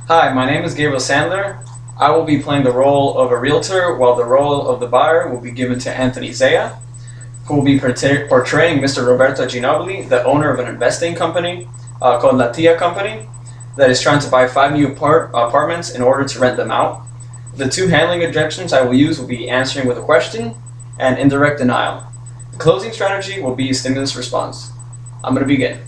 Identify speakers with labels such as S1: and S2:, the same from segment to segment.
S1: Hi, my name is Gabriel Sandler. I will be playing the role of a realtor, while the role of the buyer will be given to Anthony Zea, who will be portraying Mr. Roberto Ginobili, the owner of an investing company called La Tia Company, that is trying to buy 5 new apartments in order to rent them out. The two handling objections I will use will be answering with a question and indirect denial. The closing strategy will be a stimulus response. I'm going to begin.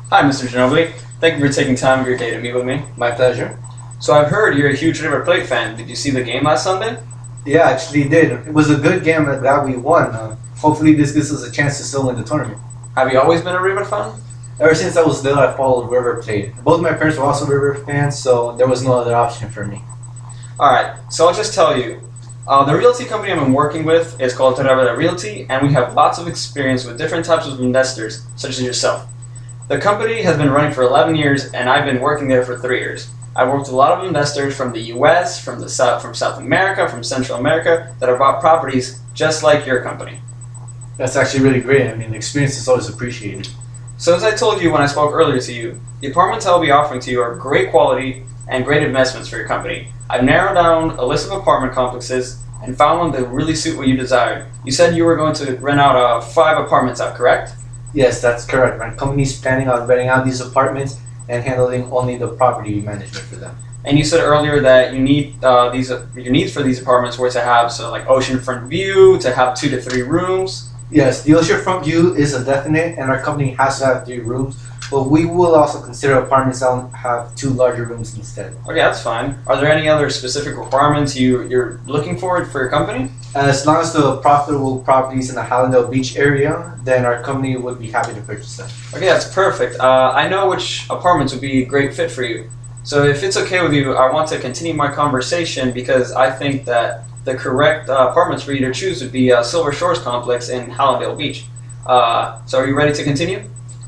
S1: Hi, Mr. Ginobili. Thank you for taking time of your day to meet with me.
S2: My pleasure.
S1: So I've heard you're a huge River Plate fan. Did you see the game last Sunday?
S2: Yeah, I actually did. It was a good game that we won. Hopefully this gives us a chance to still win the tournament.
S1: Have you always been a River fan?
S2: Ever since I was little, I followed River Plate. Both my parents were also River fans, so there was no other option for me.
S1: Alright, so I'll just tell you. The realty company I'm working with is called Terraveda Realty, and we have lots of experience with different types of investors, such as yourself. The company has been running for 11 years, and I've been working there for 3 years. I've worked with a lot of investors from the U.S., from South America, from Central America, that have bought properties just like your company.
S2: That's actually really great. I mean, the experience is always appreciated.
S1: So as I told you when I spoke earlier to you, the apartments I'll be offering to you are great quality and great investments for your company. I've narrowed down a list of apartment complexes and found one that really suit what you desired. You said you were going to rent out 5 apartments out, correct?
S2: Yes, that's correct. My company's planning on renting out these apartments and handling only the property management for them.
S1: And you said earlier that you need your needs for these apartments were to have like oceanfront view, to have 2 to 3 rooms.
S2: Yes, the oceanfront view is a definite, and our company has to have 3 rooms. But we will also consider apartments that have 2 larger rooms instead.
S1: Okay, that's fine. Are there any other specific requirements you're looking for your company?
S2: As long as the profitable properties in the Hallandale Beach area, then our company would be happy to purchase them.
S1: Okay, that's perfect. I know which apartments would be a great fit for you. So if it's okay with you, I want to continue my conversation because I think that the correct apartments for you to choose would be Silver Shores Complex in Hallandale Beach. So are you ready to continue?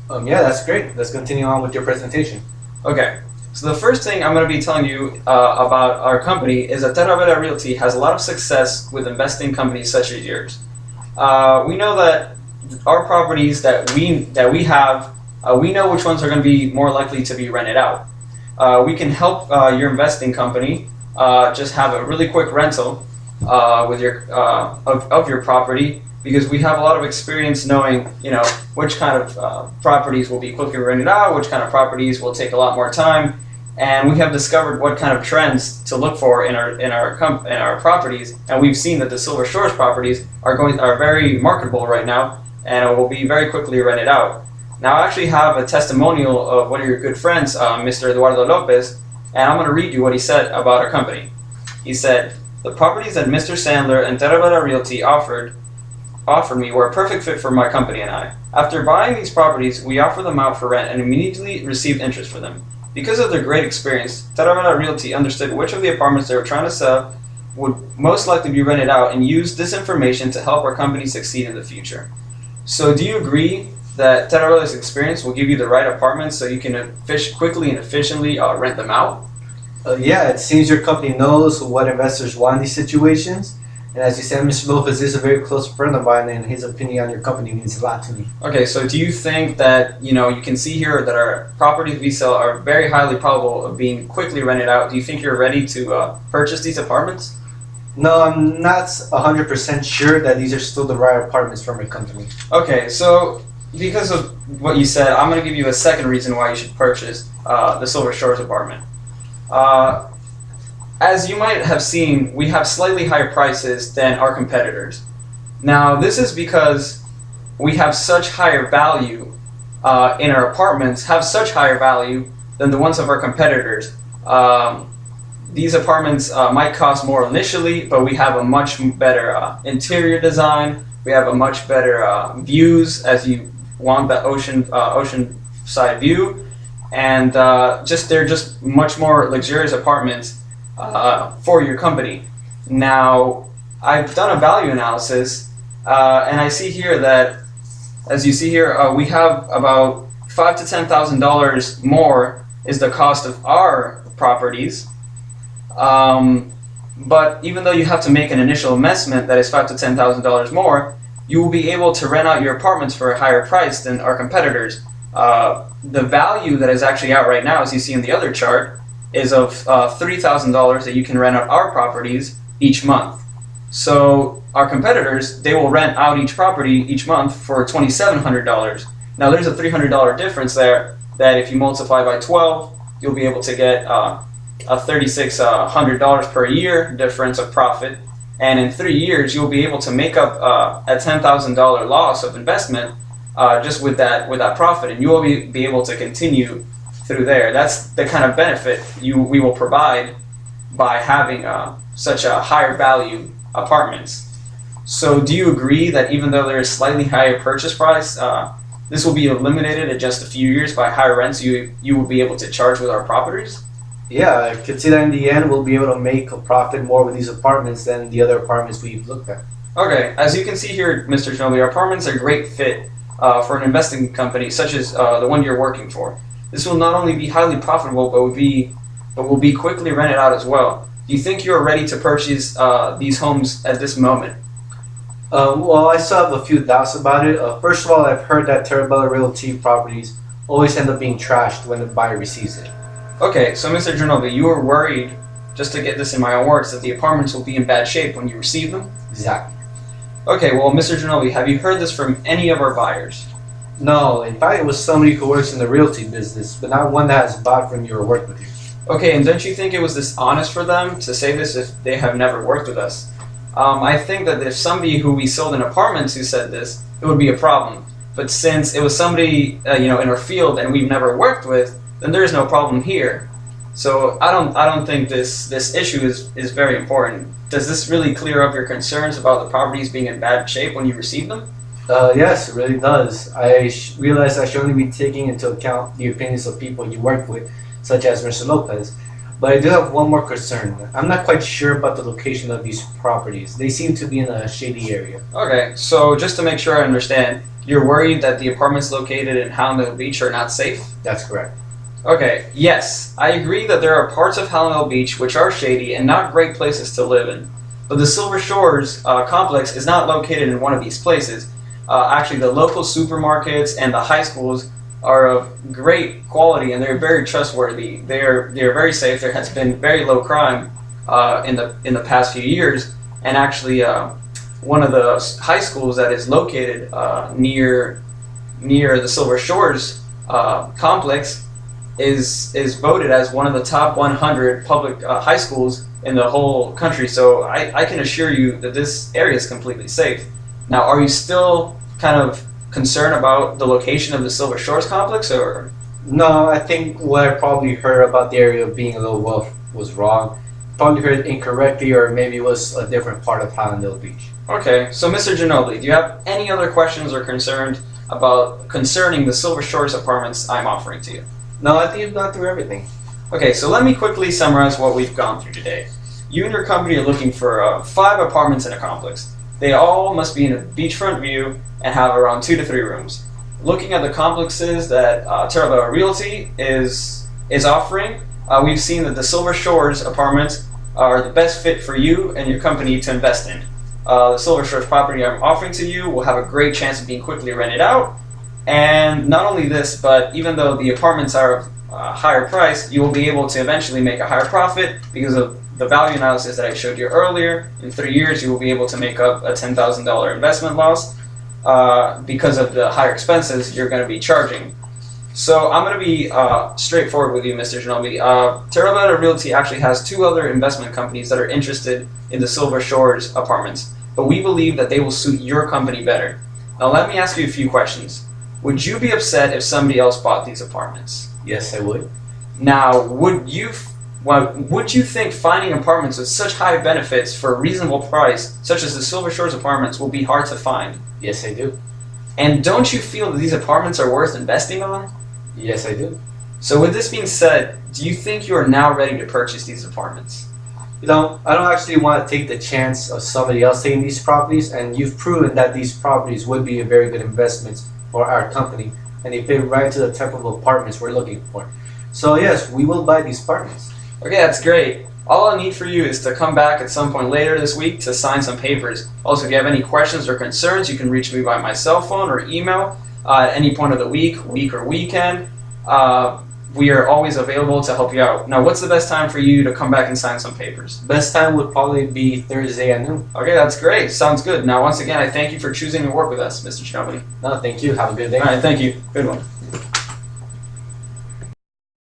S2: Yeah, that's great. Let's continue on with your presentation.
S1: Okay. So the first thing I'm going to be telling you about our company is that Terraveda Realty has a lot of success with investing companies such as yours. We know that our properties that we have, we know which ones are going to be more likely to be rented out. We can help your investing company just have a really quick rental with of your property, because we have a lot of experience knowing, which kind of properties will be quickly rented out, which kind of properties will take a lot more time, and we have discovered what kind of trends to look for in our properties, and we've seen that the Silver Shores properties are very marketable right now, and will be very quickly rented out. Now, I actually have a testimonial of one of your good friends, Mr. Eduardo Lopez, and I'm going to read you what he said about our company. He said, "The properties that Mr. Sandler and Terraveda Realty offered me were a perfect fit for my company and I. After buying these properties, we offered them out for rent and immediately received interest for them. Because of their great experience, Terraveda Realty understood which of the apartments they were trying to sell would most likely be rented out and used this information to help our company succeed in the future." So do you agree that Terraveda's experience will give you the right apartments so you can quickly and efficiently rent them out?
S2: Yeah, it seems your company knows what investors want in these situations. And as you said, Mr. Lopez is a very close friend of mine, and his opinion on your company means a lot to me.
S1: Okay, so do you think that, you can see here that our properties we sell are very highly probable of being quickly rented out? Do you think you're ready to purchase these apartments?
S2: No, I'm not 100% sure that these are still the right apartments for my company.
S1: Okay, so because of what you said, I'm going to give you a second reason why you should purchase the Silver Shores apartment. As you might have seen, we have slightly higher prices than our competitors. Now, this is because we have such higher value in our apartments, have such higher value than the ones of our competitors. These apartments might cost more initially, but we have a much better interior design. We have a much better views, as you want the ocean side view, and they're just much more luxurious apartments for your company. Now, I've done a value analysis, and I see here that, as you see here, we have about $5,000 to $10,000 more is the cost of our properties. But even though you have to make an initial investment that is $5,000 to $10,000 more, you will be able to rent out your apartments for a higher price than our competitors. The value that is actually out right now, as you see in the other chart, is of $3,000 that you can rent out our properties each month. So our competitors, they will rent out each property each month for $2,700. Now there's a $300 difference there that if you multiply by 12, you'll be able to get a $3,600 per year difference of profit. And in 3 years, you'll be able to make up a $10,000 loss of investment just with that profit, and you will be able to continue through there. That's the kind of benefit we will provide by having such a higher value apartments. So do you agree that even though there is slightly higher purchase price, this will be eliminated in just a few years by higher rents you will be able to charge with our properties?
S2: Yeah, I could see that in the end we'll be able to make a profit more with these apartments than the other apartments we've looked at.
S1: Okay, as you can see here, Mr. Ginobili, our apartments are a great fit for an investing company such as the one you're working for. This will not only be highly profitable, but will be quickly rented out as well. Do you think you're ready to purchase these homes at this moment?
S2: Well, I still have a few doubts about it. First of all, I've heard that Terabella Realty properties always end up being trashed when the buyer receives it.
S1: Okay, so Mr. Ginobili, you were worried, just to get this in my own words, that the apartments will be in bad shape when you receive them?
S2: Exactly.
S1: Okay, well, Mr. Ginobili, have you heard this from any of our buyers?
S2: No, in fact, it was somebody who works in the realty business, but not one that has bought from you or worked with you.
S1: Okay, and don't you think it was dishonest for them to say this if they have never worked with us? I think that if somebody who we sold an apartment to said this, it would be a problem. But since it was somebody in our field and we've never worked with, then there is no problem here. So I don't think this issue is very important. Does this really clear up your concerns about the properties being in bad shape when you receive them?
S2: Yes, it really does. I realize I should only be taking into account the opinions of people you work with, such as Mr. Lopez. But I do have one more concern. I'm not quite sure about the location of these properties. They seem to be in a shady area.
S1: Okay, so just to make sure I understand, you're worried that the apartments located in Hallandale Beach are not safe?
S2: That's correct.
S1: Okay, yes, I agree that there are parts of Hallandale Beach which are shady and not great places to live in. But the Silver Shores complex is not located in one of these places. Actually, the local supermarkets and the high schools are of great quality and they're very trustworthy. They're very safe. There has been very low crime in the past few years, and actually one of the high schools that is located near the Silver Shores complex is voted as one of the top 100 public high schools in the whole country. So I can assure you that this area is completely safe. Now, are you still kind of concerned about the location of the Silver Shores complex, or?
S2: No, I think what I probably heard about the area being a little rough was wrong. Probably heard it incorrectly, or maybe it was a different part of Hallandale Beach.
S1: Okay, so Mr. Ginobili, do you have any other questions or concerns concerning the Silver Shores apartments I'm offering to you?
S2: No, I think you've gone through everything.
S1: Okay, so let me quickly summarize what we've gone through today. You and your company are looking for 5 apartments in a complex. They all must be in a beachfront view and have around 2 to 3 rooms. Looking at the complexes that Terabella Realty is offering, we've seen that the Silver Shores apartments are the best fit for you and your company to invest in. The Silver Shores property I'm offering to you will have a great chance of being quickly rented out. And not only this, but even though the apartments are of higher price, you will be able to eventually make a higher profit because of the value analysis that I showed you earlier. In 3 years, you will be able to make up a $10,000 investment loss because of the higher expenses you're going to be charging. So I'm going to be straightforward with you, Mr. Ginobili. Terabella Realty actually has 2 other investment companies that are interested in the Silver Shores apartments, but we believe that they will suit your company better. Now let me ask you a few questions. Would you be upset if somebody else bought these apartments?
S2: Yes, I would.
S1: Now, would you think finding apartments with such high benefits for a reasonable price, such as the Silver Shores apartments, will be hard to find?
S2: Yes, I do.
S1: And don't you feel that these apartments are worth investing on?
S2: Yes, I do.
S1: So with this being said, do you think you are now ready to purchase these apartments?
S2: You know, I don't actually want to take the chance of somebody else taking these properties, and you've proven that these properties would be a very good investment for our company, and they fit right to the type of apartments we're looking for. So yes, we will buy these apartments.
S1: Okay, that's great. All I need for you is to come back at some point later this week to sign some papers. Also, if you have any questions or concerns, you can reach me by my cell phone or email at any point of the week or weekend. we are always available to help you out. Now, what's the best time for you to come back and sign some papers?
S2: Best time would probably be Thursday at noon.
S1: Okay, that's great. Sounds good. Now, once again, I thank you for choosing to work with us, Mr. Schnabel.
S2: No, thank you. Have a good day.
S1: All right, thank you. Good one.